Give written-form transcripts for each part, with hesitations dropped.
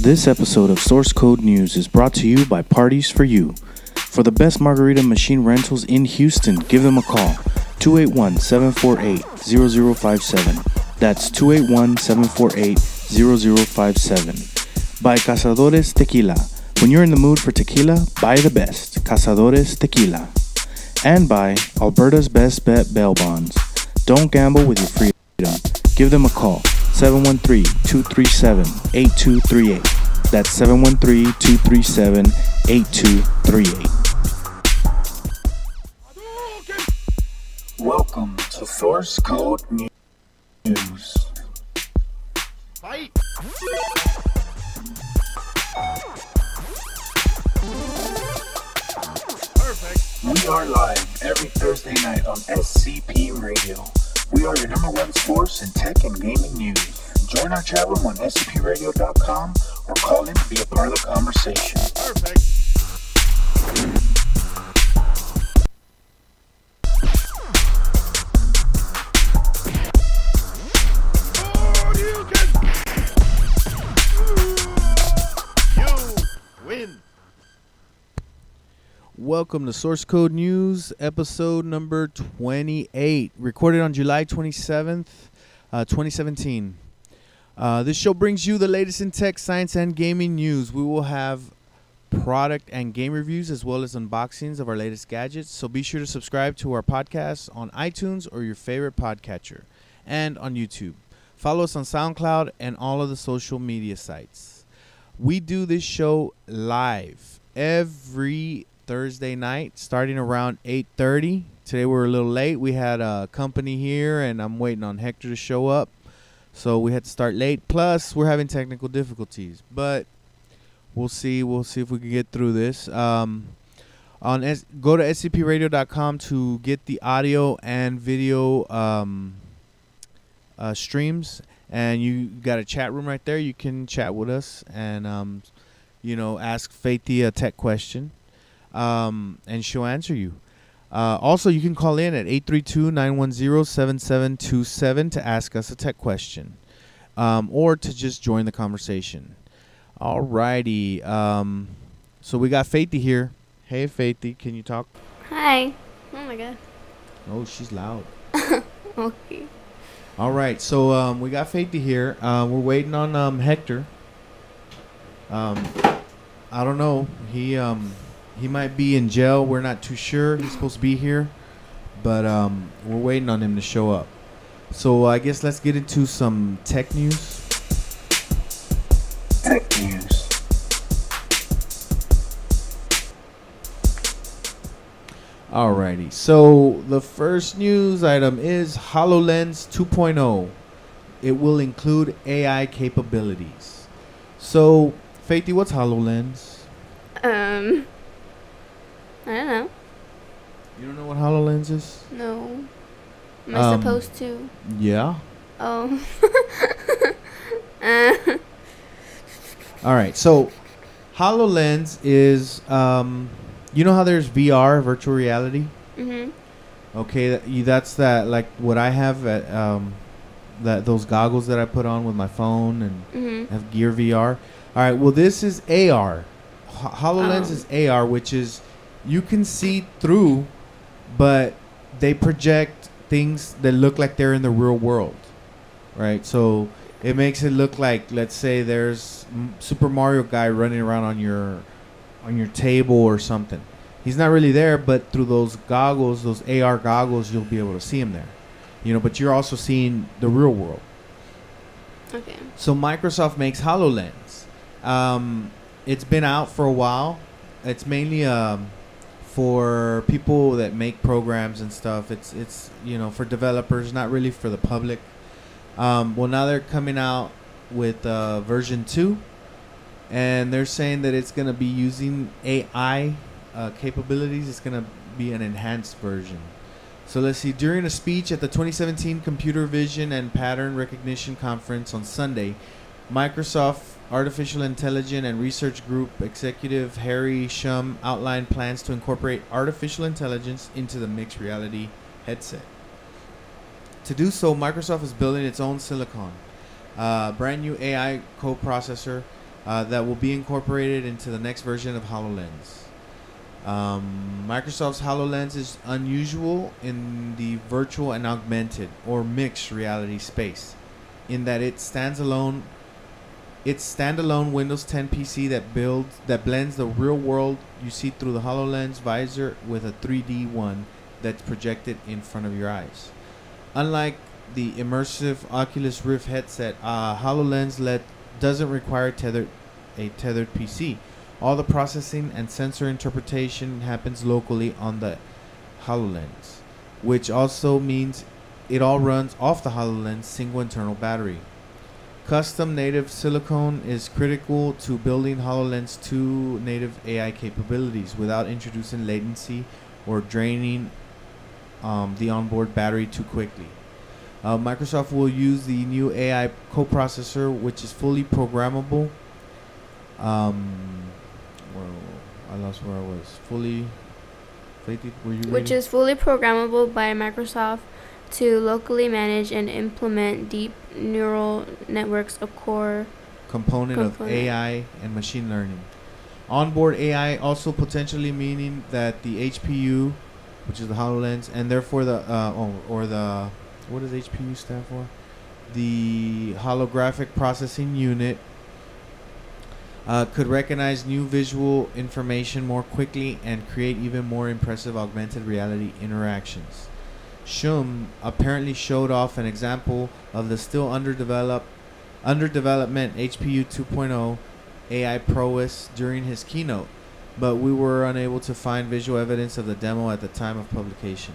This episode of Source Code News is brought to you by Parties for You. For the best margarita machine rentals in Houston, give them a call. 281-748-0057. That's 281-748-0057. By Cazadores Tequila. When you're in the mood for tequila, buy the best. Cazadores Tequila. And by Alberta's Best Bet Bail Bonds. Don't gamble with your freedom. Give them a call. 713-237-8238. That's 713-237-8238. Welcome to Source Code News. Fight! Perfect. We are live every Thursday night on SCP Radio. We are your number one source in tech and gaming news. Join our chat room on scpradio.com or call in to be a part of the conversation. Perfect. You win. Welcome to Source Code News, episode number 28, recorded on July 27th, 2017. This show brings you the latest in tech, science, and gaming news. We will have product and game reviews as well as unboxings of our latest gadgets. So be sure to subscribe to our podcast on iTunes or your favorite podcatcher and on YouTube. Follow us on SoundCloud and all of the social media sites. We do this show live every Thursday night starting around 8:30. Today we're a little late. We had a company here and I'm waiting on Hector to show up. So we had to start late. Plus we're having technical difficulties, but we'll see if we can get through this. Go to scpradio.com to get the audio and video streams, and you got a chat room right there. You can chat with us and ask Faithy a tech question. And she'll answer you. Also, you can call in at 832-910-7727 to ask us a tech question, or to just join the conversation. Alrighty. So we got Faithy here. Hey, Faithy, can you talk? Hi. Oh my god. Oh, she's loud. Okay. All right. So we got Faithy here. We're waiting on Hector. I don't know. He might be in jail. We're not too sure. He's supposed to be here, but we're waiting on him to show up. So I guess let's get into some tech news. Tech news. Alrighty. So the first news item is HoloLens 2.0. It will include AI capabilities. So, Faithy, what's HoloLens? I don't know. You don't know what HoloLens is? No. Am I supposed to? Yeah. Oh. All right. So, HoloLens is, you know how there's VR, virtual reality? Mhm. Okay, that's that, like what I have at those goggles that I put on with my phone and have Gear VR. All right. Well, this is AR. HoloLens is AR, which is you can see through, but they project things that look like they're in the real world, right? So it makes it look like, let's say there's Super Mario guy running around on your table or something. He's not really there, but through those goggles, those AR goggles, you'll be able to see him there. But you're also seeing the real world. Okay. So Microsoft makes HoloLens. It's been out for a while. It's mainly for people that make programs and stuff. It's for developers, not really for the public. Well, now they're coming out with version 2, and they're saying that it's going to be using AI capabilities. It's going to be an enhanced version. So let's see. During a speech at the 2017 Computer Vision and Pattern Recognition Conference on Sunday, Microsoft Artificial Intelligence and Research Group executive Harry Shum outlined plans to incorporate artificial intelligence into the mixed reality headset. To do so, Microsoft is building its own silicon, brand new AI coprocessor that will be incorporated into the next version of HoloLens. Microsoft's HoloLens is unusual in the virtual and augmented or mixed reality space, in that it stands alone. It's standalone Windows 10 PC that blends the real world you see through the HoloLens visor with a 3D one that's projected in front of your eyes. Unlike the immersive Oculus Rift headset, HoloLens doesn't require a tethered PC. All the processing and sensor interpretation happens locally on the HoloLens, which also means it all runs off the HoloLens single internal battery. Custom native silicone is critical to building HoloLens 2 native AI capabilities without introducing latency or draining the onboard battery too quickly. Microsoft will use the new AI coprocessor, which is fully programmable. I lost where I was. Which is fully programmable by Microsoft to locally manage and implement deep neural networks, a core component of AI and machine learning. Onboard AI also potentially meaning that the HPU, which is the HoloLens, and therefore what does HPU stand for? The holographic processing unit could recognize new visual information more quickly and create even more impressive augmented reality interactions. Shum apparently showed off an example of the still under development HPU 2.0 AI prowess during his keynote, but we were unable to find visual evidence of the demo at the time of publication.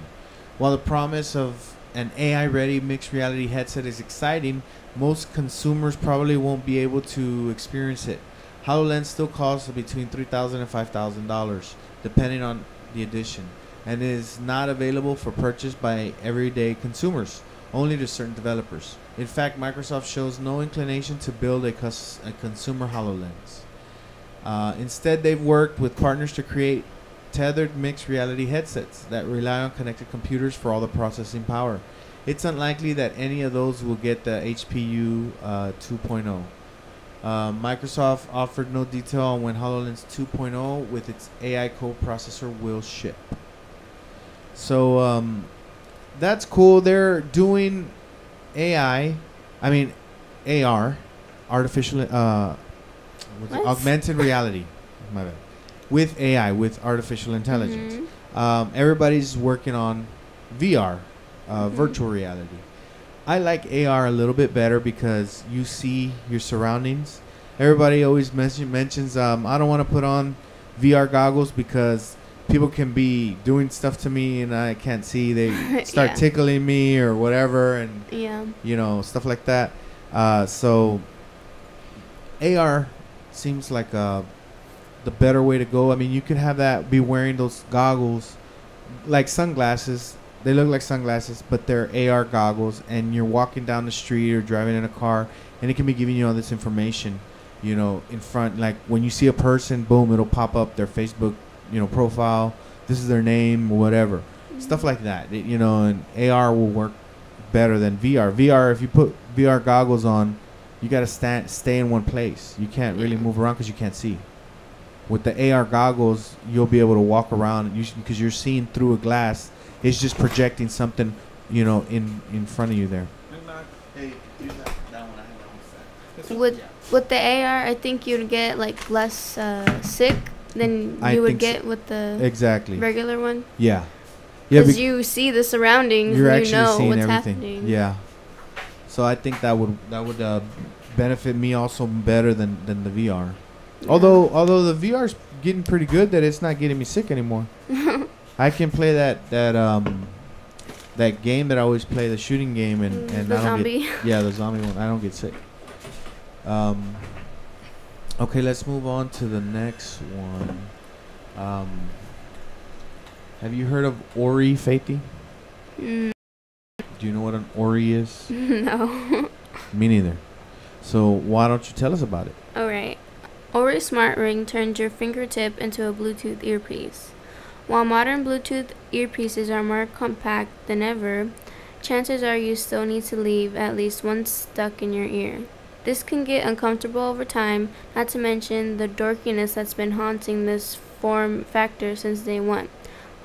While the promise of an AI-ready mixed reality headset is exciting, most consumers probably won't be able to experience it. HoloLens still costs between $3,000 and $5,000, depending on the edition, and is not available for purchase by everyday consumers, only to certain developers. In fact, Microsoft shows no inclination to build a consumer HoloLens. Instead, they've worked with partners to create tethered mixed reality headsets that rely on connected computers for all the processing power. It's unlikely that any of those will get the HPU 2.0. Microsoft offered no detail on when HoloLens 2.0 with its AI coprocessor will ship. So that's cool. They're doing AR, artificial augmented reality. My bad. With AI, with artificial intelligence. Everybody's working on VR, virtual reality. I like AR a little bit better because you see your surroundings. Everybody always mentions, I don't want to put on VR goggles because people can be doing stuff to me and I can't see. They start tickling me or whatever, and stuff like that. So AR seems like the better way to go. I mean, you could have that, be wearing those goggles like sunglasses. They look like sunglasses, but they're AR goggles, and you're walking down the street or driving in a car, and it can be giving you all this information, in front. Like when you see a person, boom, it'll pop up their Facebook, profile. This is their name, whatever. Stuff like that. And AR will work better than VR. VR, if you put VR goggles on, you got to stay in one place. You can't really move around because you can't see. With the AR goggles, you'll be able to walk around because you're seeing through a glass. It's just projecting something, in front of you there. Hey, use that one. I have that one. With the AR, I think you'd get like less sick than you would get with the regular one. Yeah. Because you see the surroundings, you're and actually know seeing what's everything. happening. Yeah. So I think that would benefit me also better than the VR. Yeah. Although the VR's getting pretty good that it's not getting me sick anymore. I can play that game that I always play, the shooting game, and the I don't zombie. The zombie one. I don't get sick. Okay, let's move on to the next one. Have you heard of Ori, Faithy? Do you know what an Ori is? No. Me neither. So why don't you tell us about it? All right. Ori Smart Ring turns your fingertip into a Bluetooth earpiece. While modern Bluetooth earpieces are more compact than ever, chances are you still need to leave at least one stuck in your ear. This can get uncomfortable over time, not to mention the dorkiness that's been haunting this form factor since day one.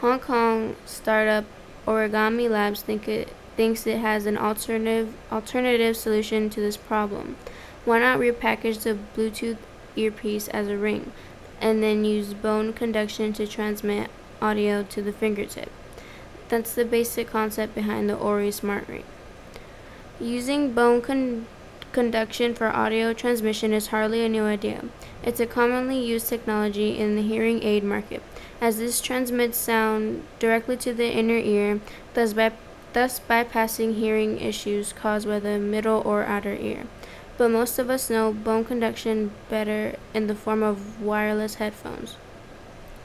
Hong Kong startup Origami Labs thinks it has an alternative solution to this problem. Why not repackage the Bluetooth earpiece as a ring, and then use bone conduction to transmit audio to the fingertip? That's the basic concept behind the Ori Smart Ring. Using bone conduction for audio transmission is hardly a new idea. It's a commonly used technology in the hearing aid market, as this transmits sound directly to the inner ear, thus bypassing hearing issues caused by the middle or outer ear. But most of us know bone conduction better in the form of wireless headphones.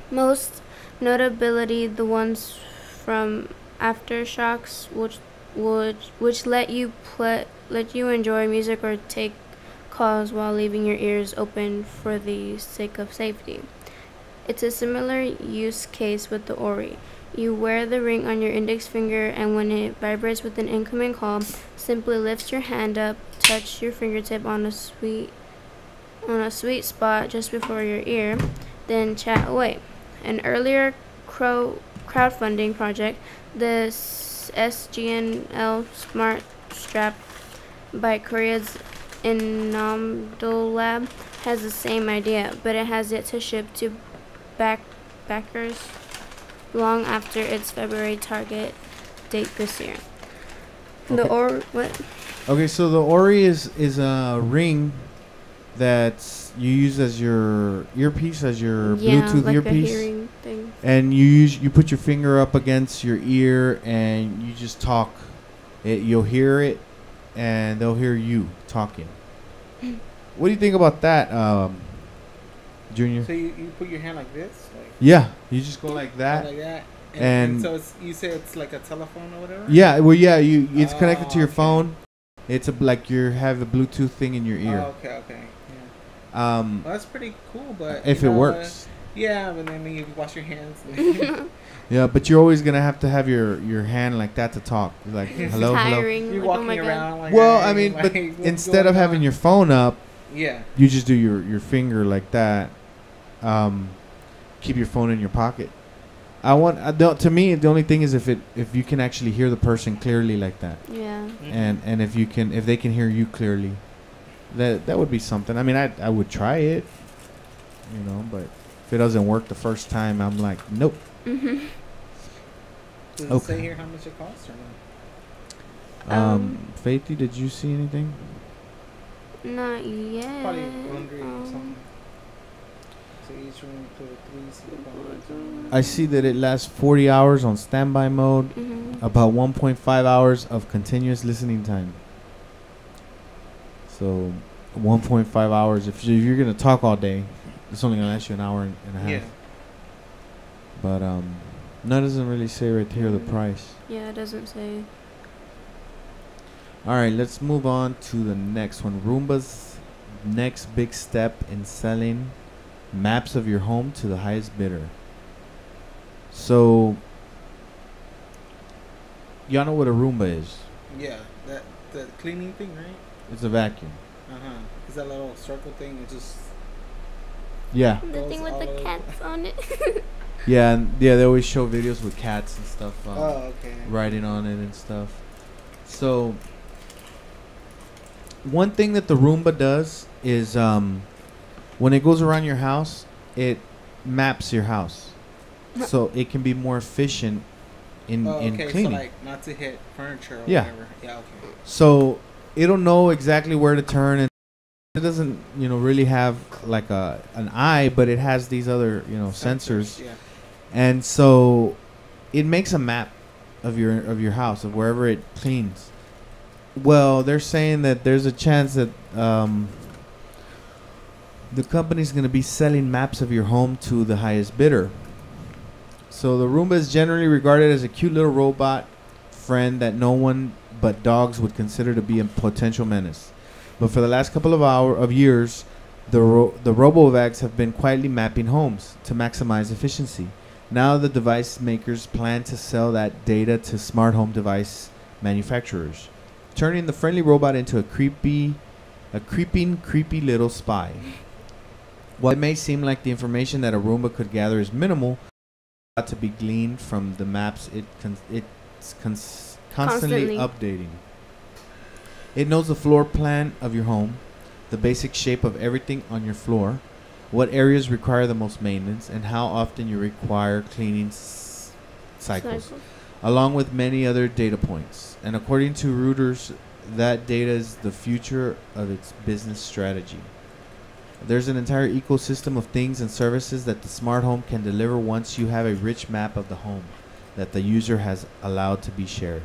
Most notably the ones from Aftershocks, which let you enjoy music or take calls while leaving your ears open for the sake of safety. It's a similar use case with the Ori. You wear the ring on your index finger, and when it vibrates with an incoming call, simply lift your hand up, touch your fingertip on a sweet spot just before your ear, then chat away. An earlier crowdfunding project, the SGNL Smart Strap by Korea's Innomdol Lab, has the same idea, but it has yet to ship to backers long after its February target date this year. Okay, so the Ori is a ring that you use as your earpiece, as your Bluetooth like earpiece, a hearing thing. and you put your finger up against your ear and you just talk. You'll hear it, and they'll hear you talking. What do you think about that, Junior? So you put your hand like this? Yeah, you just go like that. Like that? And so you say it's like a telephone or whatever? Yeah, well, yeah, it's connected to your okay. phone. It's like you have a Bluetooth thing in your ear. Oh, okay. Yeah. Well, that's pretty cool, but if it works. Yeah, but then you wash your hands. Yeah, but you're always gonna have to have your hand like that to talk. Like hello, hello. Tiring. You're like, oh walking my God. around like. Well, hey, I mean, like, but what's instead of going having on? your phone up, Yeah. you just do your finger like that. Keep your phone in your pocket. To me, the only thing is if you can actually hear the person clearly like that. Yeah. And if they can hear you clearly, that would be something. I mean, I would try it, but if it doesn't work the first time, I'm like, nope. Mhm. Does it Okay. say here how much it costs or not? Faithy, did you see anything? Not yet. Probably 100 or something. So each room put 3 slip-ons. I see that it lasts 40 hours on standby mode, Mhm. about 1.5 hours of continuous listening time. So 1.5 hours. If you're gonna talk all day, it's only gonna last you an hour and a half. Yeah. But no, it doesn't really say right here the price. Yeah, it doesn't say. All right, let's move on to the next one. Roomba's next big step in selling maps of your home to the highest bidder. So, y'all know what a Roomba is? Yeah, the cleaning thing, right? It's a vacuum. Is that little circle thing? It just Yeah. The Goes thing with all the over. cats on it. Yeah, and they always show videos with cats and stuff okay. riding on it and stuff. So, one thing that the Roomba does is when it goes around your house, it maps your house. So it can be more efficient in okay, cleaning. so like not to hit furniture or Yeah. whatever. Yeah, okay. So it'll know exactly where to turn, and it doesn't, really have like an eye, but it has these other, sensors. Yeah. And so it makes a map of your house, of wherever it cleans. Well, they're saying that there's a chance that the company's going to be selling maps of your home to the highest bidder. So the Roomba is generally regarded as a cute little robot friend that no one but dogs would consider to be a potential menace. But for the last couple of years, the RoboVacs have been quietly mapping homes to maximize efficiency. Now the device makers plan to sell that data to smart home device manufacturers, turning the friendly robot into a creepy a creepy little spy. While it may seem like the information that a Roomba could gather is minimal, got to be gleaned from the maps it's constantly updating. It knows the floor plan of your home, the basic shape of everything on your floor, what areas require the most maintenance, and how often you require cleaning cycles, along with many other data points. And according to Reuters, that data is the future of its business strategy. There's an entire ecosystem of things and services that the smart home can deliver once you have a rich map of the home that the user has allowed to be shared.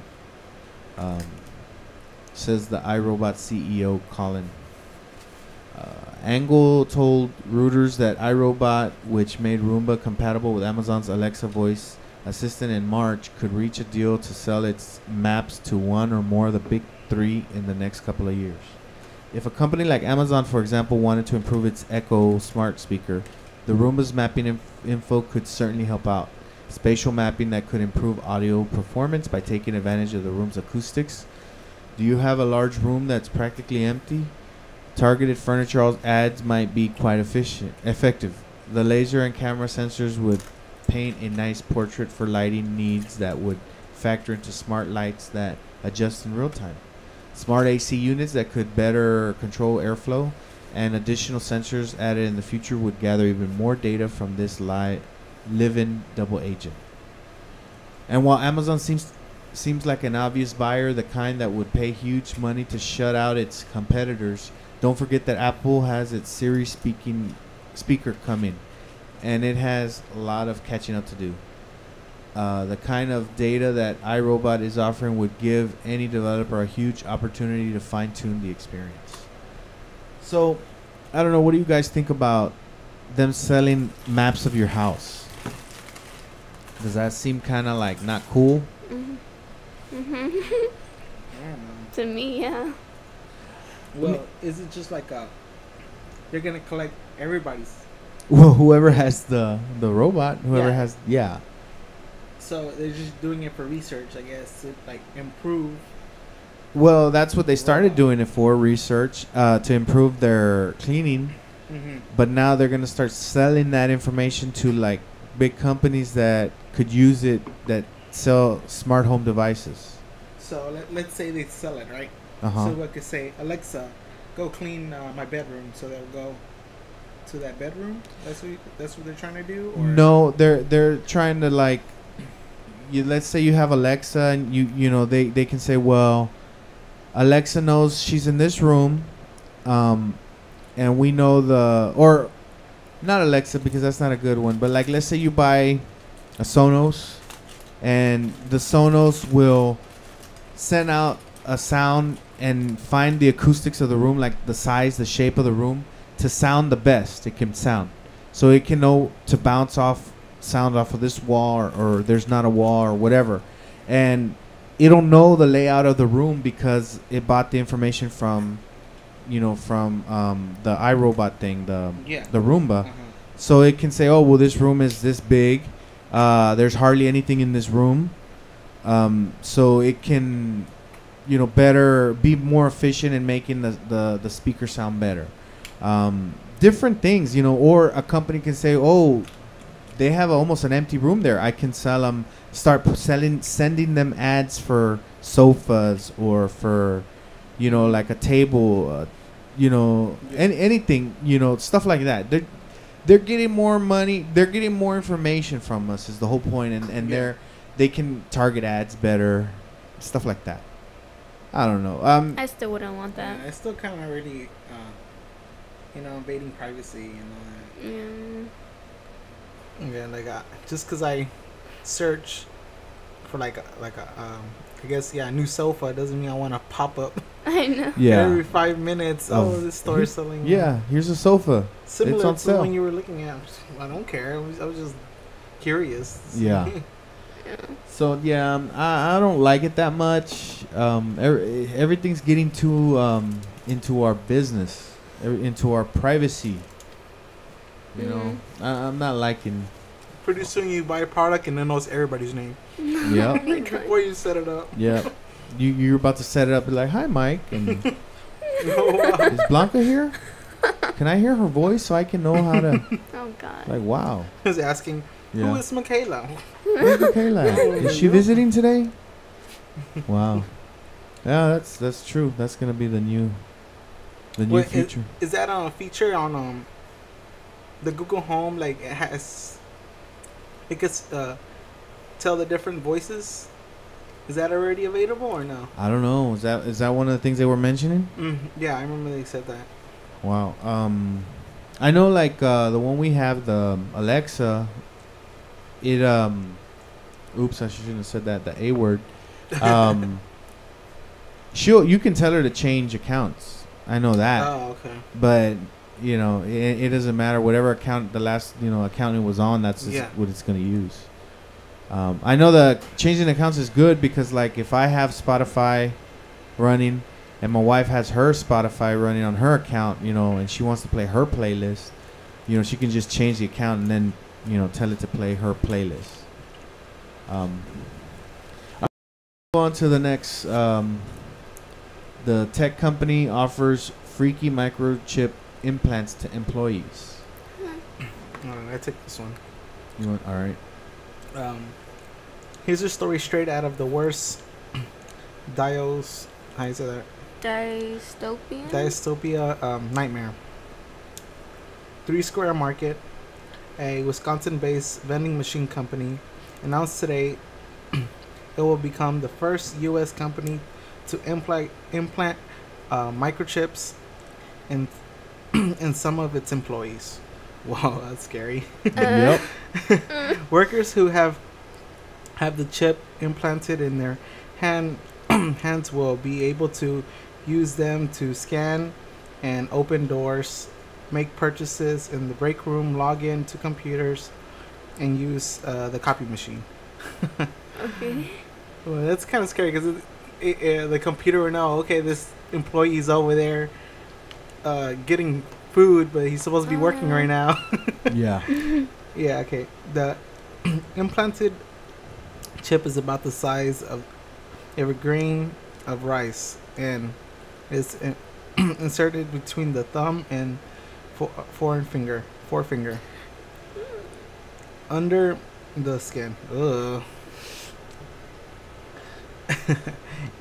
Says the iRobot CEO Colin. Angle told Reuters that iRobot, which made Roomba compatible with Amazon's Alexa voice assistant in March, could reach a deal to sell its maps to one or more of the big three in the next couple of years. If a company like Amazon, for example, wanted to improve its Echo smart speaker, the Roomba's mapping info could certainly help out. Spatial mapping that could improve audio performance by taking advantage of the room's acoustics. Do you have a large room that's practically empty? Targeted furniture ads might be quite effective. The laser and camera sensors would paint a nice portrait for lighting needs that would factor into smart lights that adjust in real time. Smart AC units that could better control airflow, and additional sensors added in the future would gather even more data from this live-in double agent. And while Amazon seems like an obvious buyer, the kind that would pay huge money to shut out its competitors, don't forget that Apple has its Siri speaker coming, and it has a lot of catching up to do. The kind of data that iRobot is offering would give any developer a huge opportunity to fine-tune the experience. So, I don't know, what do you guys think about them selling maps of your house? Does that seem kind of like not cool? I don't know. To me, yeah. Well, is it just like they're gonna collect everybody's? Well, whoever has the robot, whoever Yeah. has, yeah. So they're just doing it for research, I guess, to like improve. Well, that's what they started doing it for, research, to improve their cleaning. Mm-hmm. But now they're going to start selling that information to like big companies that could use it, that sell smart home devices. So let's say they sell it, right? Uh-huh. So I could say, Alexa, go clean my bedroom. So they'll go to that bedroom. That's what they're trying to do. Or? No, they're trying to like, let's say you have Alexa, and you know they can say, well, Alexa knows she's in this room, and we know or not Alexa, because that's not a good one, but like let's say you buy a Sonos, and the Sonos will send out a sound and find the acoustics of the room, like the size, the shape of the room, to sound the best it can sound. So it can know to bounce off sound off of this wall, or there's not a wall or whatever. And it'll know the layout of the room because it bought the information from the iRobot thing, the Roomba. Uh-huh. So it can say, oh, well, this room is this big. There's hardly anything in this room. So it can, better be more efficient in making the speaker sound better. Different things, or a company can say, oh, they have almost an empty room there. I can sending them ads for sofas or for, like a table, anything, stuff like that. They're getting more money. They're getting more information from us is the whole point. And they can target ads better, stuff like that. I don't know. I still wouldn't want that. Yeah, it's still kind of already, invading privacy and all that. Yeah. Yeah, like just because I search for I guess a new sofa doesn't mean I want to pop up I know. Yeah. every 5 minutes. This store is selling. Yeah, here's a sofa. Similar it's on to sale. when you were looking at. I don't care. I was just curious. Yeah. So yeah, I don't like it that much. Everything's getting too into our business, into our privacy. I'm not liking. Pretty soon you buy a product and then knows everybody's name. Yeah. Where you set it up. Yeah. You're about to set it up. Be like, hi, Mike, and Is Blanca here? Can I hear her voice so I can know how to? Oh God. Like, wow. I was asking, who Yeah. is Michaela? Where's Michaela? Is she visiting today? Wow. Yeah, that's true. That's gonna be the new Wait, future. Is that a feature on the Google Home? Like it could tell the different voices. Is that already available or no? I don't know. Is that one of the things they were mentioning? Yeah, I remember they said that. Wow. I know the one we have, the Alexa. It oops, I shouldn't have said that. The A word. You can tell her to change accounts. I know that. Oh, okay. But it doesn't matter. Whatever account the last account it was on, that's just what it's gonna use. I know that changing accounts is good because if I have Spotify running and my wife has her Spotify running on her account, and she wants to play her playlist, she can just change the account and then tell it to play her playlist. I'll go on to the next. The tech company offers freaky microchip implants to employees. Alright, I take this one. You want? All right. Here's a story straight out of the worst how you say that? Dystopia nightmare. 3 Square Market, a Wisconsin-based vending machine company, announced today it will become the first U.S. company to implant microchips in some of its employees. Wow, that's scary. Yep. Workers who have the chip implanted in their hands will be able to use them to scan and open doors, make purchases in the break room, log in to computers, and use the copy machine. Okay. Well, that's kind of scary because the computer will know, okay, this employee's over there getting food, but he's supposed to be working right now. Yeah. Yeah, okay. The implanted chip is about the size of a grain of rice and is inserted between the thumb and forefinger under the skin. Ugh.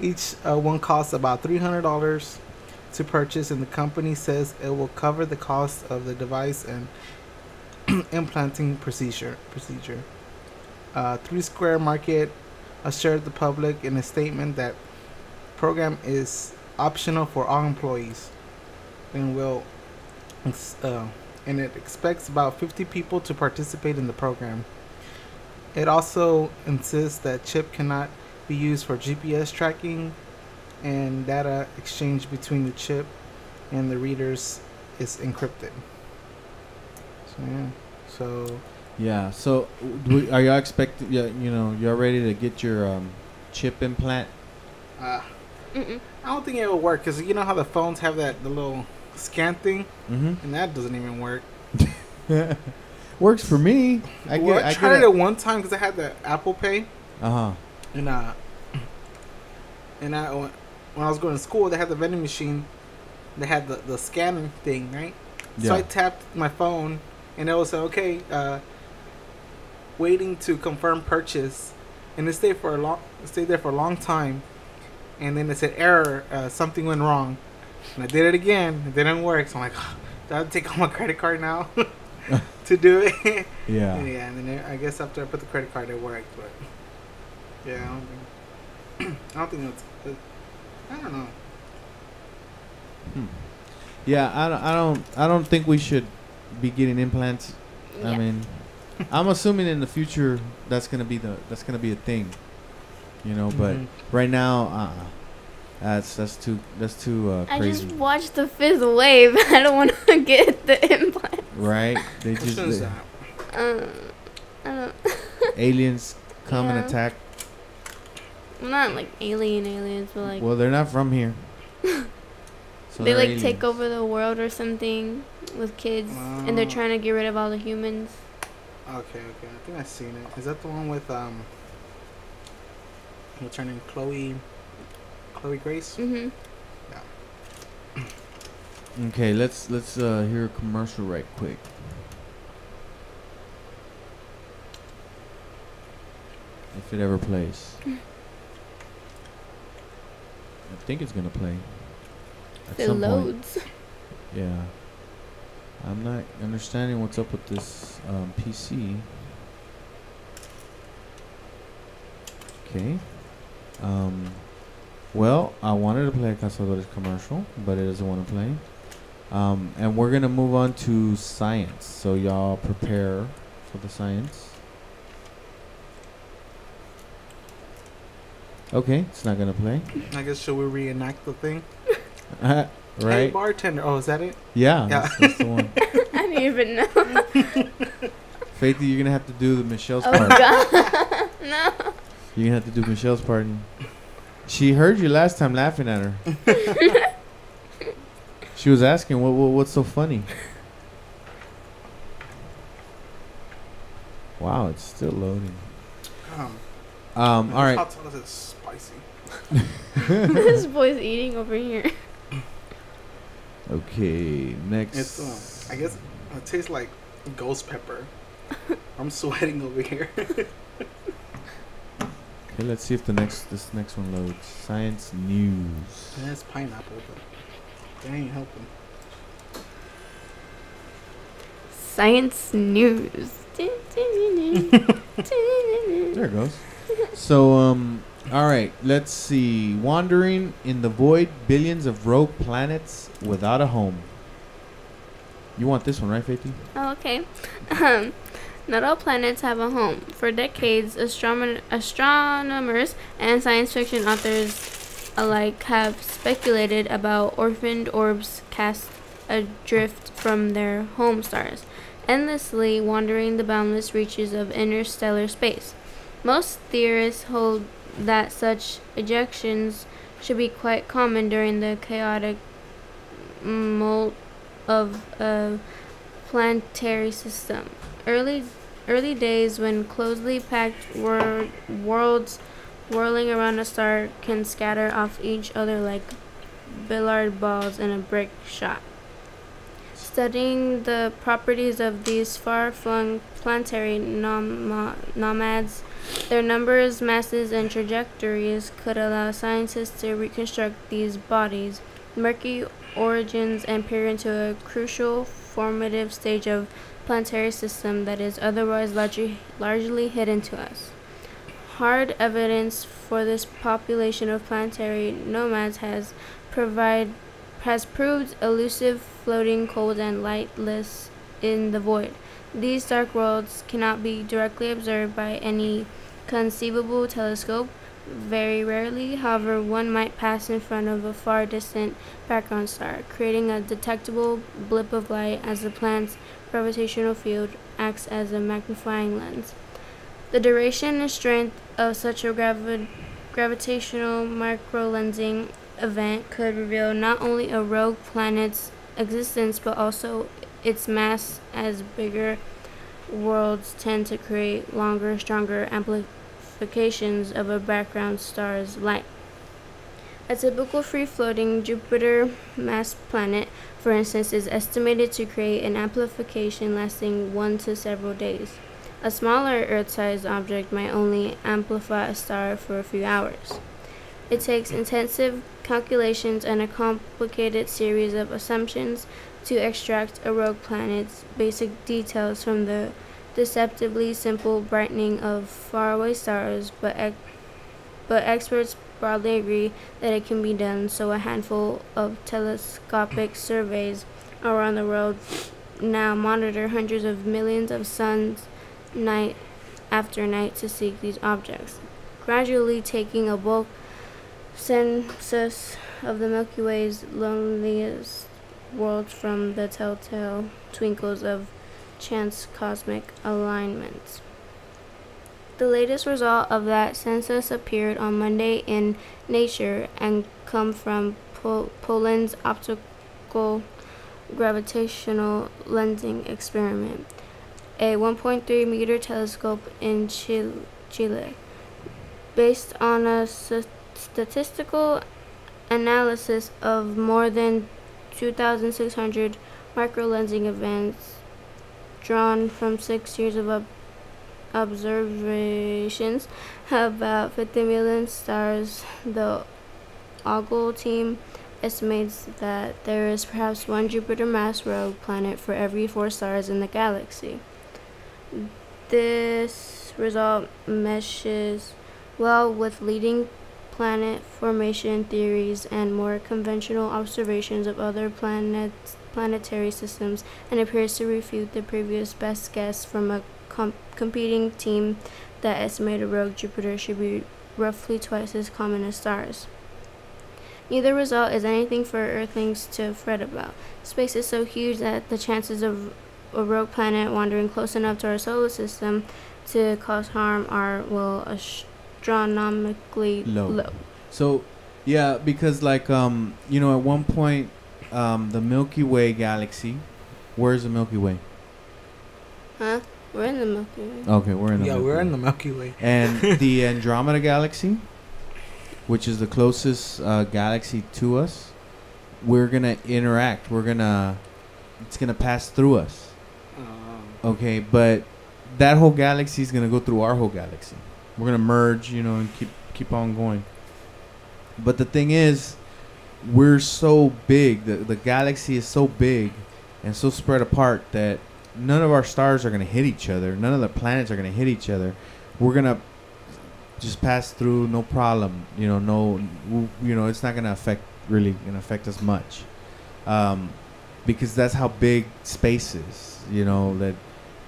Each one costs about $300 to purchase, and the company says it will cover the cost of the device and implanting procedure. 3 Square Market assured the public in a statement that program is optional for all employees and and it expects about 50 people to participate in the program. It also insists that chip cannot be used for GPS tracking, and data exchange between the chip and the readers is encrypted. Yeah. So, are y'all expecting? You're ready to get your chip implant? I don't think it will work because you know how the phones have the little scan thing, and that doesn't even work. Works for me. I tried it one time because I had the Apple Pay. And when I was going to school, they had the vending machine. They had the scanning thing, right? Yeah. So I tapped my phone, and it was okay. Waiting to confirm purchase, and it stayed there for a long time, and then it said error, something went wrong, and I did it again. It didn't work, so I'm like, do I have to take out my credit card now to do it? Yeah. Yeah, and then I guess after I put the credit card, it worked, but yeah, I don't think it's. I don't know. Yeah, I don't think we should be getting implants. Yeah. I mean, I'm assuming in the future that's gonna be a thing, But right now, that's too crazy. I just watched The Fifth Wave. I don't want to get the implant. Right? They just I don't. Aliens come and attack. Well, not like aliens, but like. Well, they're not from here. So they aliens. take over the world or something with kids, and they're trying to get rid of all the humans. Okay. I think I've seen it. Is that the one with what's her name? Chloe Grace? Mhm. Yeah. Okay, let's hear a commercial right quick. If it ever plays. I think it's gonna play. At It some point. loads. Yeah. I'm not understanding what's up with this PC. Okay. Well, I wanted to play a Cazadores commercial, but it doesn't want to play. And we're gonna move on to science. So y'all prepare for the science. Okay, it's not gonna play. I guess should we reenact the thing? Right? Hey, bartender. Oh, is that it? Yeah, Yeah. that's the one. I didn't even know. Faithy, you're gonna have to do the Michelle's Oh part. God, no. You're gonna have to do Michelle's part. She heard you last time laughing at her. She was asking, what's so funny? Wow, it's still loading. All right. Hot sauce is spicy. This boy's eating over here. Okay, next. It's I guess it tastes like ghost pepper. I'm sweating over here. Okay, let's see if this next one loads. Science news. Yeah, it's pineapple, but they ain't helping. Science news. There it goes. So, all right, let's see. Wandering in the void, billions of rogue planets without a home. You want this one, right, Faithy? Oh, okay. Not all planets have a home. For decades, astronomers and science fiction authors alike have speculated about orphaned orbs cast adrift from their home stars, endlessly wandering the boundless reaches of interstellar space. Most theorists hold that such ejections should be quite common during the chaotic molt of a planetary system. Early days when closely packed worlds whirling around a star can scatter off each other like billiard balls in a brick shot. Studying the properties of these far-flung planetary nomads, their numbers, masses, and trajectories could allow scientists to reconstruct these bodies' murky origins and peer into a crucial formative stage of planetary system that is otherwise largely hidden to us. Hard evidence for this population of planetary nomads has proved elusive, floating cold and lightless in the void. These dark worlds cannot be directly observed by any conceivable telescope. Very rarely, however, one might pass in front of a far distant background star, creating a detectable blip of light as the planet's gravitational field acts as a magnifying lens. The duration and strength of such a gravitational microlensing event could reveal not only a rogue planet's existence but also its mass, as bigger worlds tend to create longer, stronger amplifications of a background star's light. A typical free-floating Jupiter-mass planet, for instance, is estimated to create an amplification lasting 1 to several days. A smaller Earth-sized object might only amplify a star for a few hours. It takes intensive calculations and a complicated series of assumptions to extract a rogue planet's basic details from the deceptively simple brightening of faraway stars, but experts broadly agree that it can be done, so a handful of telescopic surveys around the world now monitor hundreds of millions of suns night after night to seek these objects, gradually taking a bulk census of the Milky Way's loneliest worlds from the telltale twinkles of chance cosmic alignments. The latest result of that census appeared on Monday in Nature and come from Poland's optical gravitational lensing experiment, a 1.3 meter telescope in Chile. Based on a statistical analysis of more than 2,600 microlensing events drawn from 6 years of observations, about 50 million stars. The Ogle team estimates that there is perhaps one Jupiter-mass rogue planet for every 4 stars in the galaxy. This result meshes well with leading planet formation theories and more conventional observations of other planetary systems, and appears to refute the previous best guess from a competing team that estimated rogue Jupiter should be roughly twice as common as stars. Neither result is anything for Earthlings to fret about. Space is so huge that the chances of a rogue planet wandering close enough to our solar system to cause harm are, well, astronomically low. So, yeah, because like you know, at one point, the Milky Way galaxy. Where's the Milky Way? Huh? We're in the Milky Way. Okay, we're in the Yeah, Milky we're Way. in the Milky Way. And the Andromeda galaxy, which is the closest galaxy to us, we're gonna interact. It's gonna pass through us. Okay, but that whole galaxy is gonna go through our whole galaxy. We're gonna merge, you know, and keep on going. But the thing is, we're so big. The galaxy is so big and so spread apart that none of our stars are gonna hit each other. None of the planets are gonna hit each other. We're gonna just pass through, no problem. You know, it's not gonna affect us much, because that's how big space is. You know that.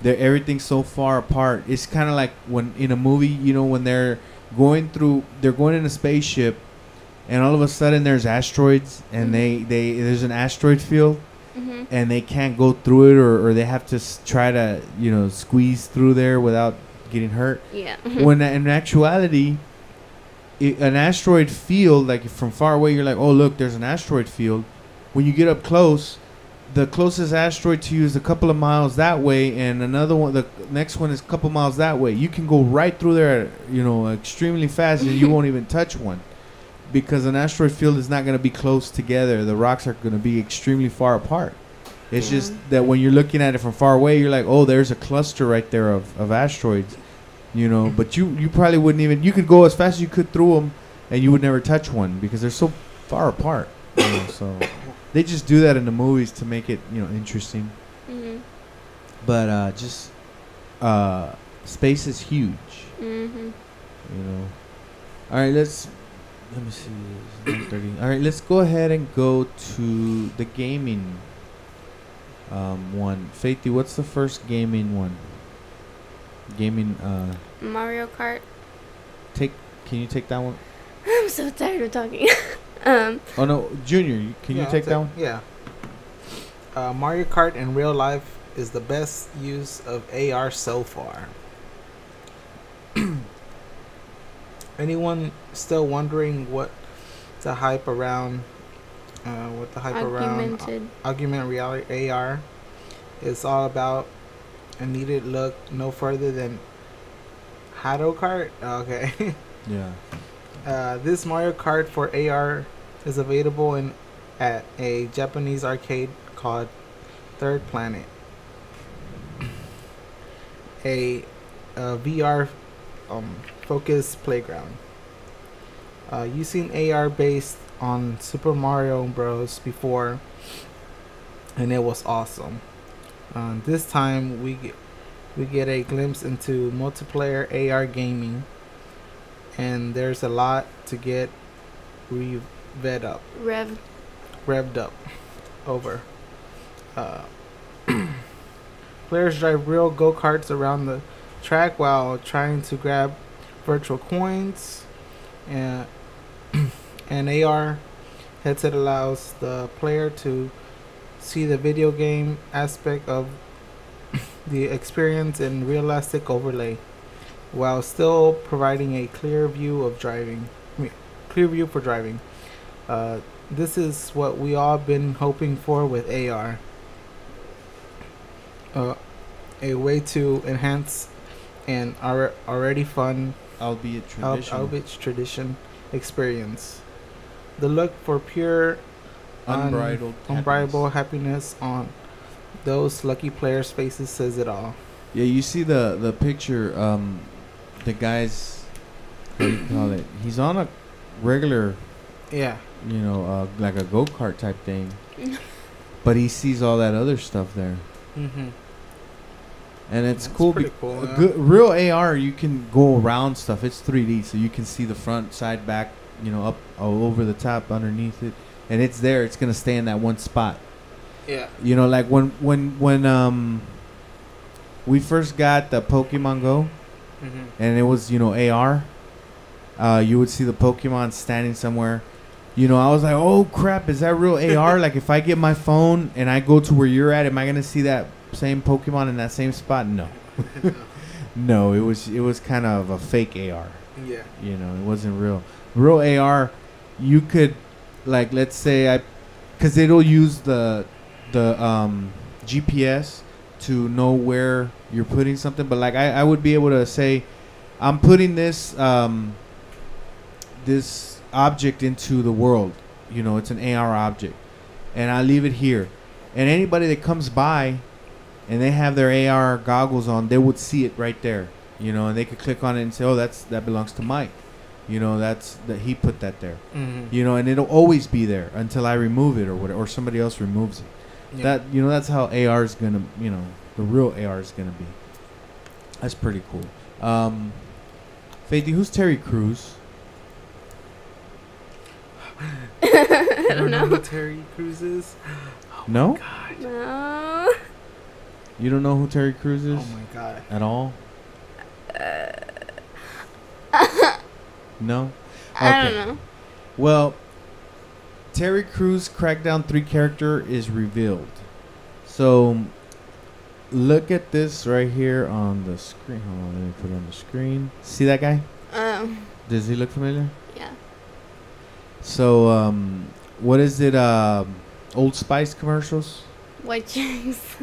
Everything's so far apart. It's kind of like when in a movie, you know, when they're going in a spaceship, and all of a sudden there's asteroids, and there's an asteroid field, and they can't go through it, or they have to try to, you know, squeeze through there without getting hurt. Yeah. When in actuality, an asteroid field, like from far away, you're like, oh look, there's an asteroid field. When you get up close, the closest asteroid to you is a couple of miles that way, and another one, the next one is a couple miles that way. You can go right through there, you know, extremely fast, and you won't even touch one, because an asteroid field is not going to be close together. The rocks are going to be extremely far apart. It's just that when you're looking at it from far away, you're like, oh, there's a cluster right there of asteroids, you know. But you probably wouldn't even. You could go as fast as you could through them, and you would never touch one because they're so far apart. You know, so. They just do that in the movies to make it, you know, interesting. But space is huge. You know. All right, let me see. It's 9:30. All right, let's go ahead and go to the gaming one. Faithy, what's the first gaming one? Mario Kart. Can you take that one? I'm so tired of talking. Oh no, Junior, can you take that one? Yeah. Mario Kart in real life is the best use of AR so far. Anyone still wondering what the hype around augmented reality AR is all about? And needed look no further than Hado Kart. Okay. Yeah. This Mario Kart for AR is available at a Japanese arcade called Third Planet, a VR focused playground. Using AR based on Super Mario Bros. Before, and it was awesome. This time we get a glimpse into multiplayer AR gaming. And there's a lot to get revved up over. Players drive real go-karts around the track while trying to grab virtual coins. And an AR headset allows the player to see the video game aspect of the experience in realistic overlay, while still providing a clear view for driving. This is what we all been hoping for with AR. A way to enhance an already fun, albeit tradition experience. The look for pure unbridled happiness on those lucky players' faces says it all. Yeah, you see the picture. The guy's, what do you call it? He's on a regular, Yeah. like a go-kart type thing, but he sees all that other stuff there, Mm-hmm. and it's That's cool. pretty cool, yeah. Real AR, you can go around stuff. It's 3D, so you can see the front, side, back, up, all over the top, underneath it, and it's there. It's gonna stay in that one spot. Yeah. Like when we first got the Pokemon Go, Mm-hmm. and it was AR. You would see the Pokemon standing somewhere. I was like, oh crap, is that real AR? Like if I get my phone and I go to where you're at, am I gonna see that same Pokemon in that same spot? No. No, it was kind of a fake AR. Yeah. It wasn't real. Real AR, you could, like, let's say because it'll use the GPS to know where you're putting something. But like I would be able to say, I'm putting this this object into the world. It's an AR object, and I leave it here. And anybody that comes by, and they have their AR goggles on, they would see it right there. And they could click on it and say, oh, that belongs to Mike. That's that he put that there. Mm-hmm. And it'll always be there until I remove it or whatever, or somebody else removes it. Yeah. That's how AR is gonna, the real AR is gonna be. That's pretty cool. Faithy, who's Terry Crews? I don't know. who Terry Crews is? No? God. No. You don't know who Terry Crews is Oh my god. at all? No? I don't know. Well, Terry Crews' Crackdown 3 character is revealed. So, look at this right here on the screen. Hold on, let me put it on the screen. See that guy? Does he look familiar? Yeah. So, what is it? Old Spice commercials? White chicks.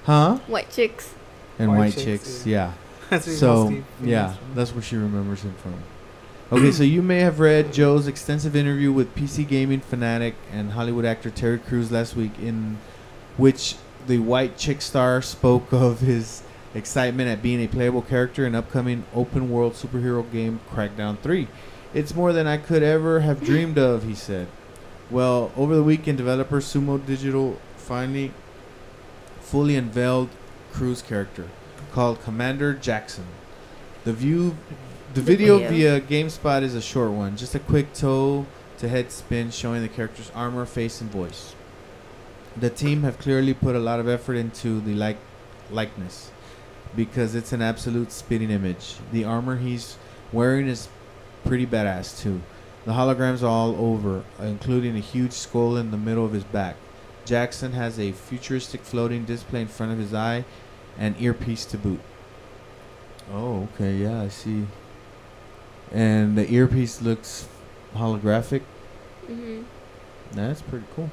Huh? White chicks. And White White Chicks, Chicks, yeah. yeah. That's what So, Steve yeah, remembers from. that's what she remembers him from. Okay, so you may have read Joe's extensive interview with PC gaming fanatic and Hollywood actor Terry Crews last week, in which the White Chick star spoke of his excitement at being a playable character in upcoming open-world superhero game Crackdown 3. It's more than I could ever have dreamed of, he said. Well, over the weekend, developer Sumo Digital finally fully unveiled Crews' character, called Commander Jackson. The video via GameSpot is a short one, just a quick toe-to-head spin showing the character's armor, face, and voice. The team have clearly put a lot of effort into the likeness, because it's an absolute spitting image. The armor he's wearing is pretty badass too. The holograms all over, including a huge skull in the middle of his back. Jackson has a futuristic floating display in front of his eye and earpiece to boot. Oh, okay, yeah, I see. And the earpiece looks holographic. Mhm. That's pretty cool.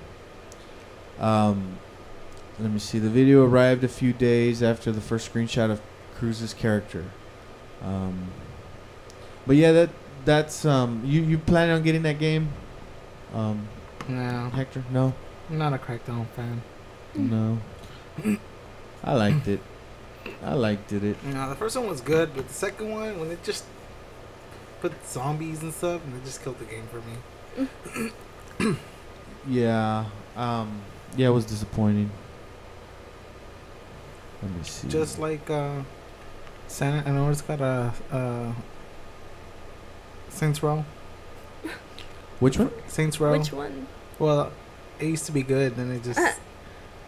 Let me see. The video arrived a few days after the first screenshot of Cruz's character. But yeah, that's you planning on getting that game? No, Hector? No, I'm not a Crackdown fan. no. I liked it. No, the first one was good, but the second one, when it just put zombies and stuff, and it just killed the game for me. Yeah. Yeah, it was disappointing. Let me see. Just like I know it's got a Saints Row. Which one? Saints Row. Which one? Well, it used to be good, then it just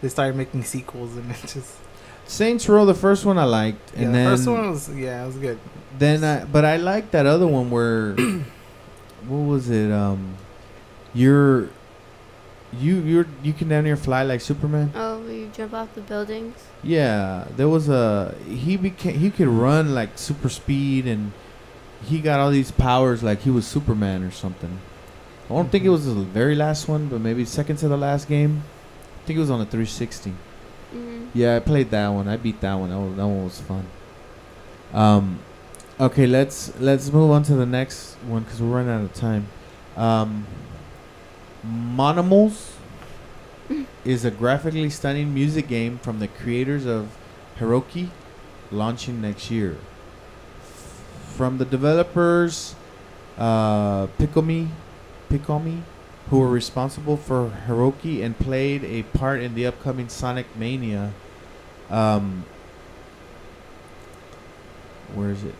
they started making sequels, and it just Saints Row, the first one I liked, yeah. and The then first one was it was good. but I liked that other one where what was it? You can down here fly like Superman. Oh, you jump off the buildings? Yeah, there was he could run like super speed, and he got all these powers like he was Superman or something. I don't think it was the very last one, but maybe second to the last game. I think it was on the 360. Mhm. Yeah, I played that one. I beat that one. That one was fun. Okay, let's move on to the next one because we're running out of time. Monimals is a graphically stunning music game from the creators of Hiroki, launching next year. From the developers Pikomi, who were responsible for Hiroki and played a part in the upcoming Sonic Mania. Where is it?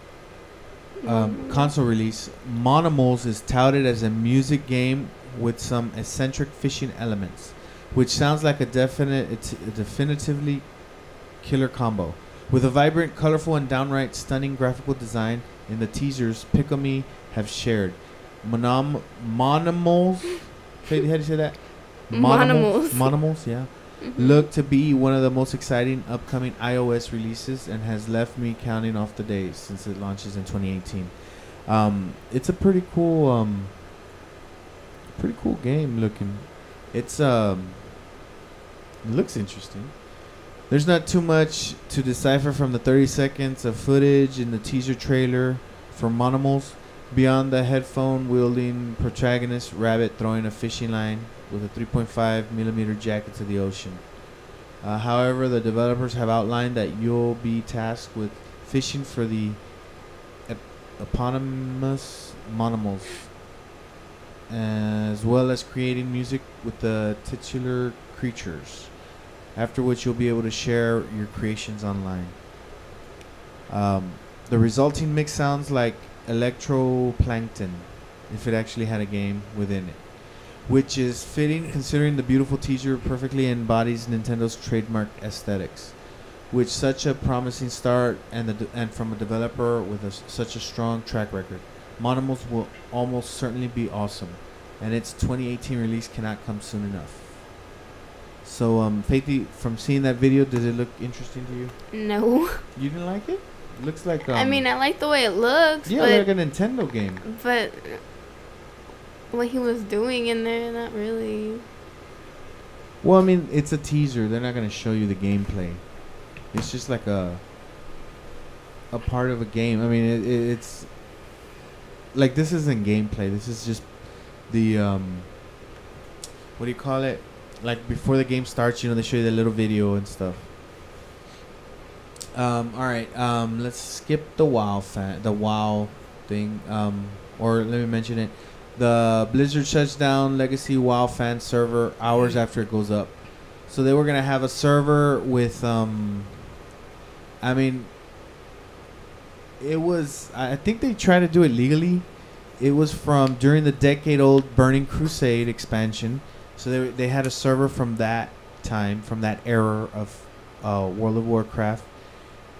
Console release. Monimals is touted as a music game with some eccentric fishing elements, which sounds like a definitively killer combo. With a vibrant, colorful, and downright stunning graphical design in the teasers Pikomi have shared. Monimals. How do you say that? Monimals, yeah. Look to be one of the most exciting upcoming iOS releases and has left me counting off the days since it launches in 2018. It's a pretty cool game looking. It looks interesting. There's not too much to decipher from the 30 seconds of footage in the teaser trailer for Monimals beyond the headphone-wielding protagonist Rabbit throwing a fishing line with a 3.5mm jack into the ocean. However, the developers have outlined that you'll be tasked with fishing for the eponymous Monimals, as well as creating music with the titular creatures, after which you'll be able to share your creations online. The resulting mix sounds like Electroplankton, if it actually had a game within it, which is fitting considering the beautiful teaser perfectly embodies Nintendo's trademark aesthetics. With such a promising start and from a developer with such a strong track record, Monimals will almost certainly be awesome, and its 2018 release cannot come soon enough. So, Faithy, from seeing that video, did it look interesting to you? No. You didn't like it? It looks like I mean, I like the way it looks. yeah, but like a Nintendo game. But what he was doing in there, not really. Well, I mean, it's a teaser. They're not gonna show you the gameplay. It's just like a part of a game. I mean, it's like this isn't gameplay. This is just the what do you call it? Like before the game starts, they show you the little video and stuff. All right. Let's skip the WoW thing. Or let me mention it. The Blizzard shuts down Legacy WoW fan server hours after it goes up. So they were gonna have a server with I mean, it was. I think they tried to do it legally. It was from during the decade-old Burning Crusade expansion. So they had a server from that time, from that era of World of Warcraft,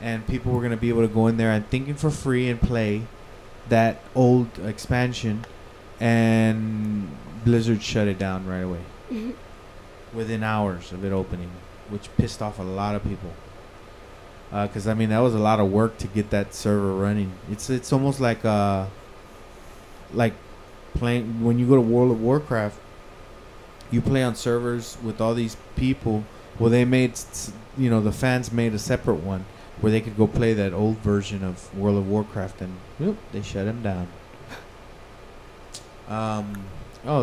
and people were gonna be able to go in there, I'm thinking, for free and play that old expansion. And Blizzard shut it down right away within hours of it opening, which pissed off a lot of people. Because I mean, that was a lot of work to get that server running. It's almost like playing when you go to World of Warcraft. You play on servers with all these people. Well, they made the fans made a separate one where they could go play that old version of World of Warcraft, and whoop, they shut them down.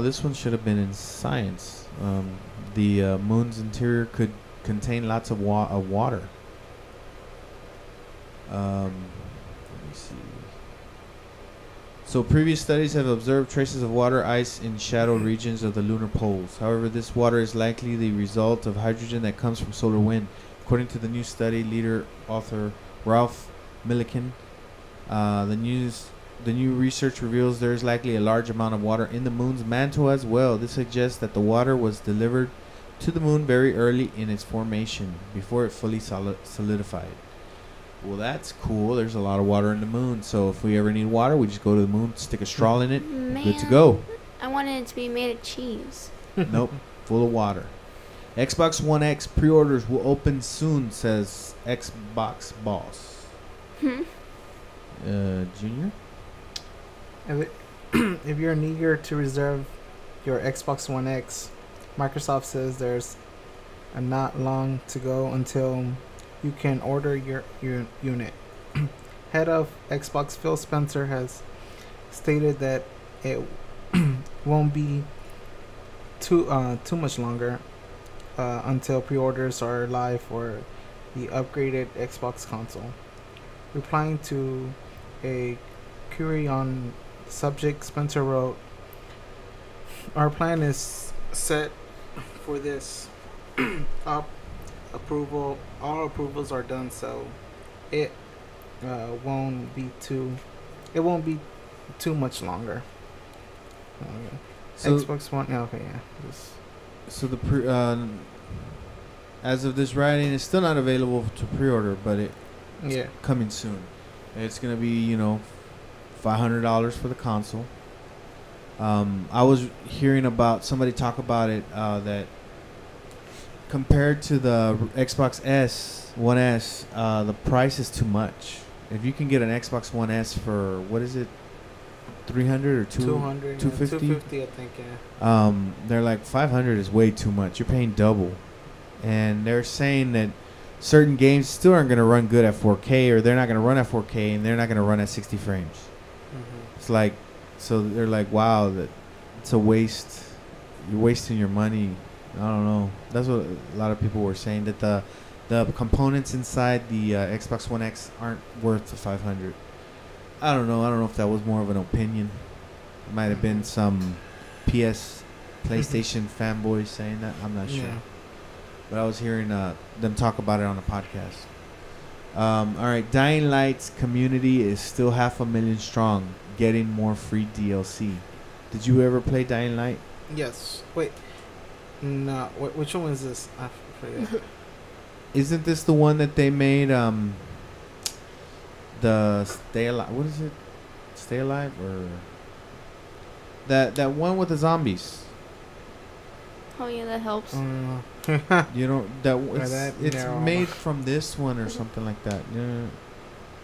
This one should have been in science. The moon's interior could contain lots of water. Let me see. So previous studies have observed traces of water ice in shadowed regions of the lunar poles. However, this water is likely the result of hydrogen that comes from solar wind. According to the new study leader author Ralph Millikan, the new research reveals there is likely a large amount of water in the moon's mantle as well. This suggests that the water was delivered to the moon very early in its formation, before it fully solidified. Well, that's cool. There's a lot of water in the moon, so if we ever need water, we just go to the moon, stick a straw in it, good to go. I wanted it to be made of cheese. Nope, full of water. Xbox One X pre-orders will open soon, says Xbox boss. Junior? If you're eager to reserve your Xbox One X, Microsoft says there's not long to go until you can order your unit. Head of Xbox Phil Spencer has stated that it won't be too much longer until pre-orders are live for the upgraded Xbox console. Replying to a query on subject, Spencer wrote, "Our plan is set for this up approval. All approvals are done, so it won't be too much longer." Okay. So, Xbox One. Okay, yeah. so as of this writing, it's still not available to pre-order, but it's Yeah. coming soon. It's gonna be $500 for the console. I was hearing about somebody talk about it that compared to the Xbox One S, the price is too much. If you can get an Xbox One S for what is it, 300 or 200, 250? 250, I think. Yeah. They're like 500 is way too much. You're paying double, and they're saying that certain games still aren't going to run good at 4K, or they're not going to run at 4K, and they're not going to run at 60 frames. Mm-hmm. It's like, so they're like, wow, that it's a waste. You're wasting your money. I don't know. That's what a lot of people were saying, that the components inside the Xbox One X aren't worth the 500. I don't know. I don't know if that was more of an opinion. It might have been some PlayStation fanboys saying that. I'm not sure. Yeah. But I was hearing them talk about it on a podcast. All right. Dying Light's community is still 500,000 strong, getting more free DLC. Did you ever play Dying Light? Yes. Wait. No. Which one is this? I forget. Isn't this the one that they made? The Stay Alive. What is it? Stay Alive or that one with the zombies? Oh yeah, that helps. You know that it's no. made from this one or something like that. You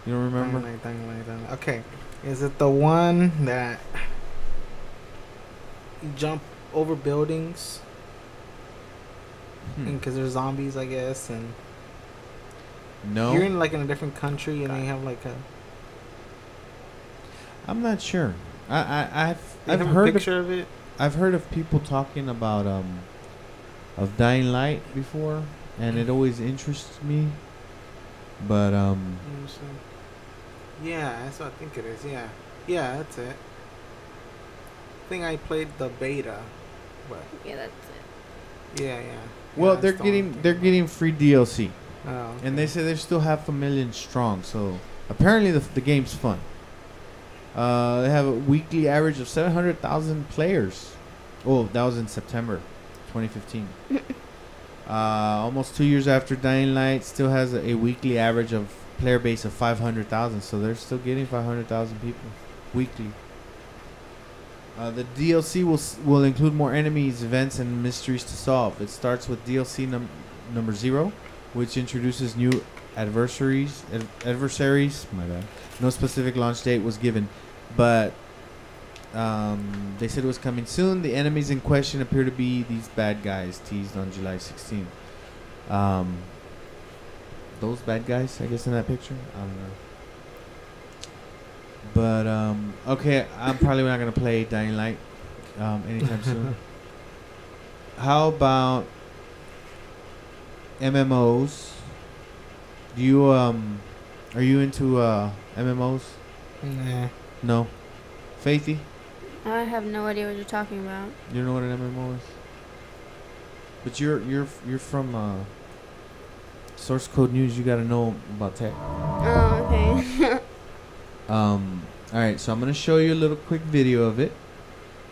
don't remember? Dying Light. Okay. Is it the one that you jump over buildings? Because there's zombies, I guess, and No, you're in like in a different country, and they have like a. I'm not sure. I've Have a heard picture of it. I've heard of people talking about of Dying Light before, and it always interests me. But Yeah, that's what I think it is. Yeah, that's it. I think I played the beta, but Yeah, that's it. yeah. well, Yeah, they're that's the one I'm getting thinking free DLC, of. Oh, and they say they're still 500,000 strong. So apparently the game's fun. They have a weekly average of 700,000 players. Oh, that was in September 2015. Almost 2 years after Dying Light, still has a weekly average of player base of 500,000. So they're still getting 500,000 people weekly. The DLC will include more enemies, events, and mysteries to solve. It starts with DLC number 0, which introduces new adversaries. My bad. No specific launch date was given, but they said it was coming soon. The enemies in question appear to be these bad guys teased on July 16th. Those bad guys, I guess, in that picture. I don't know. But okay, I'm probably not gonna play Dying Light anytime soon. How about MMOs? Do you are you into MMOs? Nah. No. Faithy, I have no idea what you're talking about. you don't know what an MMO is? But you're from Source Code News. You gotta know about tech. Oh, okay. All right, so I'm gonna show you a little quick video of it.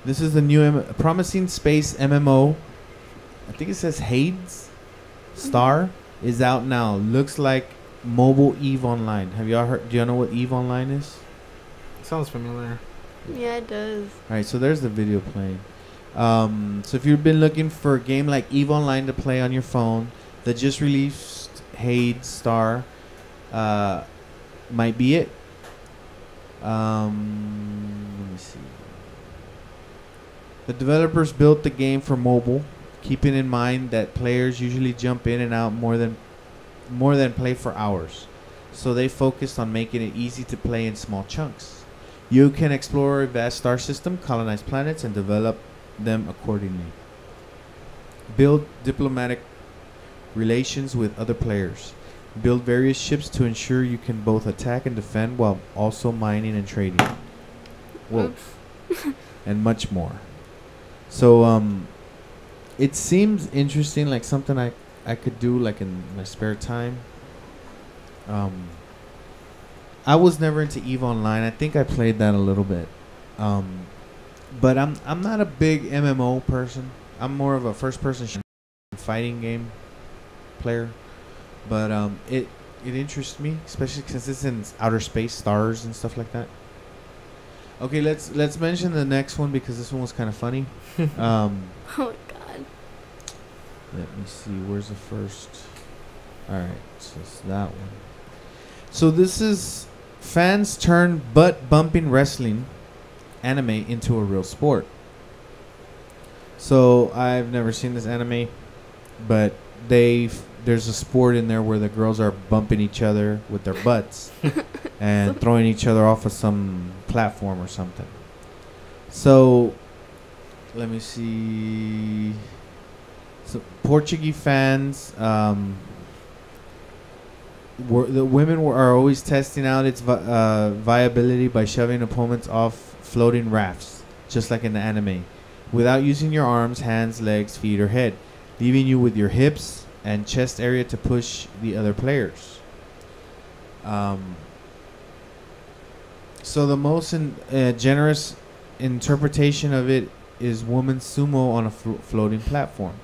This is the new promising space MMO. I think it says Hades Star is out now. Looks like mobile EVE Online. Have y'all heard? Do y'all know what EVE Online is? Sounds familiar. Yeah, it does. All right, so there's the video playing. So if you've been looking for a game like EVE Online to play on your phone, the just released Hades Star might be it. Let me see. The developers built the game for mobile, keeping in mind that players usually jump in and out more than play for hours. So they focused on making it easy to play in small chunks. You can explore a vast star system, colonize planets, and develop them accordingly. Build diplomatic relations with other players. Build various ships to ensure you can both attack and defend while also mining and trading. Whoa. And much more. So it seems interesting, like something I could do like in my spare time. I was never into EVE Online. I think I played that a little bit. But I'm not a big MMO person. I'm more of a first person fighting game player. But it interests me, especially since it's in outer space, stars and stuff like that. Okay, let's mention the next one because this one was kind of funny. Oh my god. Let me see. Where's the first? All right, so it's that one. So this is fans turn butt bumping wrestling anime into a real sport. So I've never seen this anime, but there's a sport in there where the girls are bumping each other with their butts and throwing each other off of some platform or something. So let me see. So Portuguese fans, the women are always testing out its viability by shoving opponents off floating rafts, just like in the anime, without using your arms, hands, legs, feet, or head, leaving you with your hips and chest area to push the other players. So the most generous interpretation of it is women's sumo on a floating platform,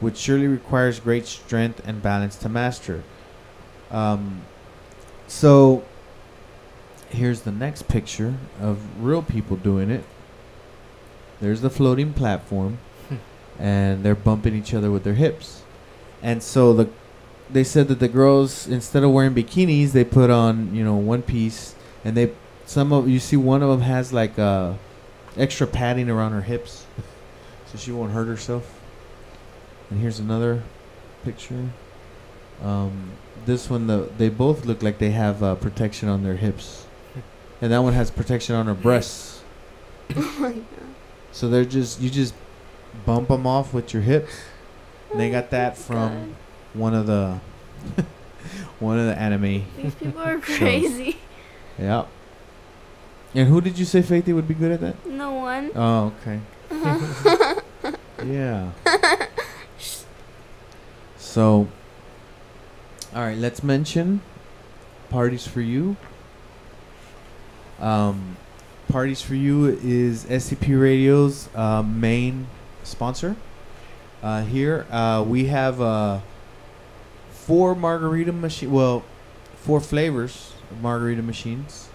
which surely requires great strength and balance to master. So here's the next picture of real people doing it. There's the floating platform, and they're bumping each other with their hips. And so they said that the girls, instead of wearing bikinis, they put on, one piece, and you see one of them has like extra padding around her hips, so she won't hurt herself. And here's another picture. This one, they both look like they have protection on their hips, and that one has protection on her breasts. Oh my god. So you just bump them off with your hips. And they got that from one of the anime. These people are crazy. Yeah. And who did you say, Faithy, would be good at that? No one. Oh, okay. Yeah. So, all right, let's mention Parties for You. Parties for You is SCP Radio's main sponsor. Here we have 4 margarita machine. Well, 4 flavors of margarita machines.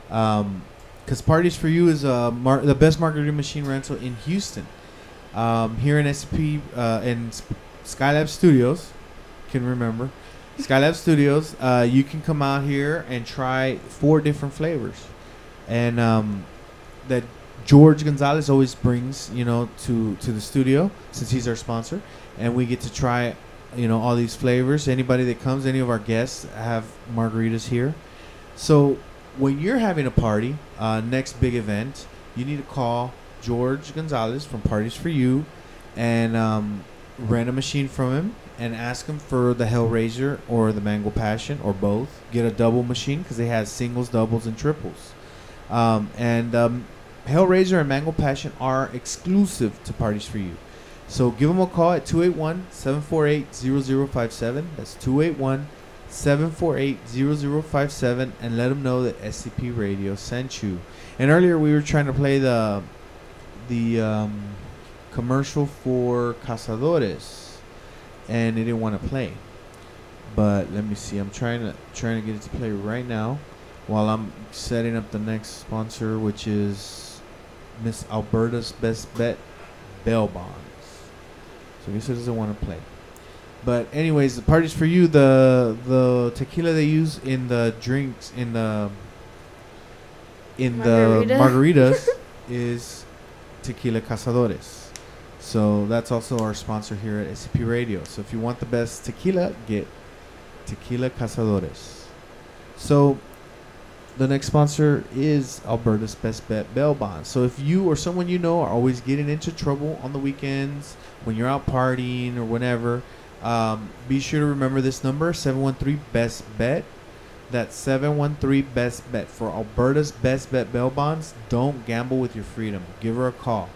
Because Parties for You is the best margarita machine rental in Houston. Here in SCP in Skylab Studios, can remember Skylab Studios. You can come out here and try 4 different flavors, and that George Gonzalez always brings, to the studio, since he's our sponsor, and we get to try, all these flavors. Anybody that comes, any of our guests have margaritas here. So when you're having a party, next big event, you need to call George Gonzalez from Parties for You and rent a machine from him and ask him for the Hellraiser or the Mango Passion or both. Get a double machine because they have singles, doubles, and triples. Hellraiser and Mango Passion are exclusive to Parties for You. So give them a call at 281-748-0057. That's 281-748-0057, and let them know that SCP Radio sent you. And earlier we were trying to play the commercial for Cazadores, and it didn't want to play. But let me see. I'm trying to get it to play right now while I'm setting up the next sponsor, which is Miss Alberta's Best Bet, Bell Bonds. So I guess it doesn't want to play. But anyways, the Parties for You, the tequila they use in the drinks in the margaritas is Tequila Cazadores. So that's also our sponsor here at SCP Radio. So if you want the best tequila, get Tequila Cazadores. So the next sponsor is Alberta's Best Bet Bail Bonds. So if you or someone you know are always getting into trouble on the weekends, when you're out partying or whenever, be sure to remember this number, 713-BEST-BET. That's 713-BEST-BET. For Alberta's Best Bet Bail Bonds, don't gamble with your freedom. Give her a call.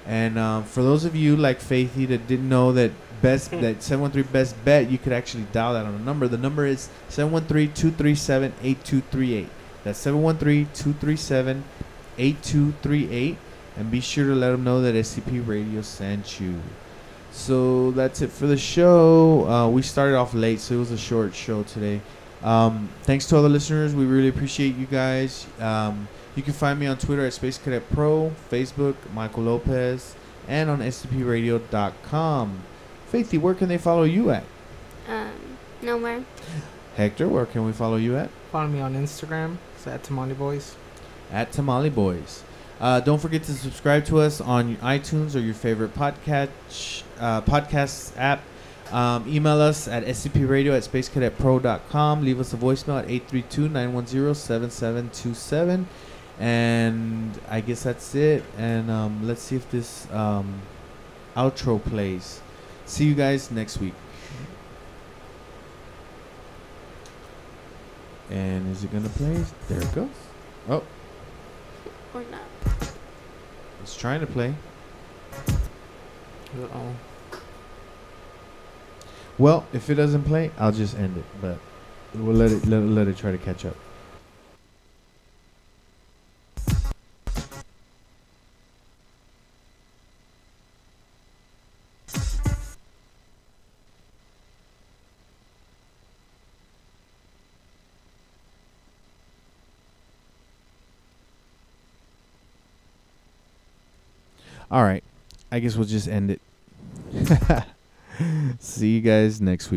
And for those of you like Faithy that didn't know that that 713-BEST-BET, you could actually dial that on a number. The number is 713-237-8238. That's 713-237-8238. And be sure to let them know that SCP Radio sent you. So that's it for the show. We started off late, so it was a short show today. Thanks to all the listeners. We really appreciate you guys. You can find me on Twitter at Space Cadet Pro, Facebook, Michael Lopez, and on scpradio.com. Faithy, where can they follow you at? Nowhere. Hector, where can we follow you at? Follow me on Instagram. It's at Tamale Boys. At Tamale Boys. Don't forget to subscribe to us on iTunes or your favorite podcast app. Email us at scpradio@spacecadetpro.com. Leave us a voicemail at 832-910-7727. And I guess that's it. And let's see if this outro plays. See you guys next week. And is it going to play? There it goes. Oh. Or not. It's trying to play. Uh-oh. Well, if it doesn't play, I'll just end it. But we'll let it try to catch up. All right. I guess we'll just end it. See you guys next week.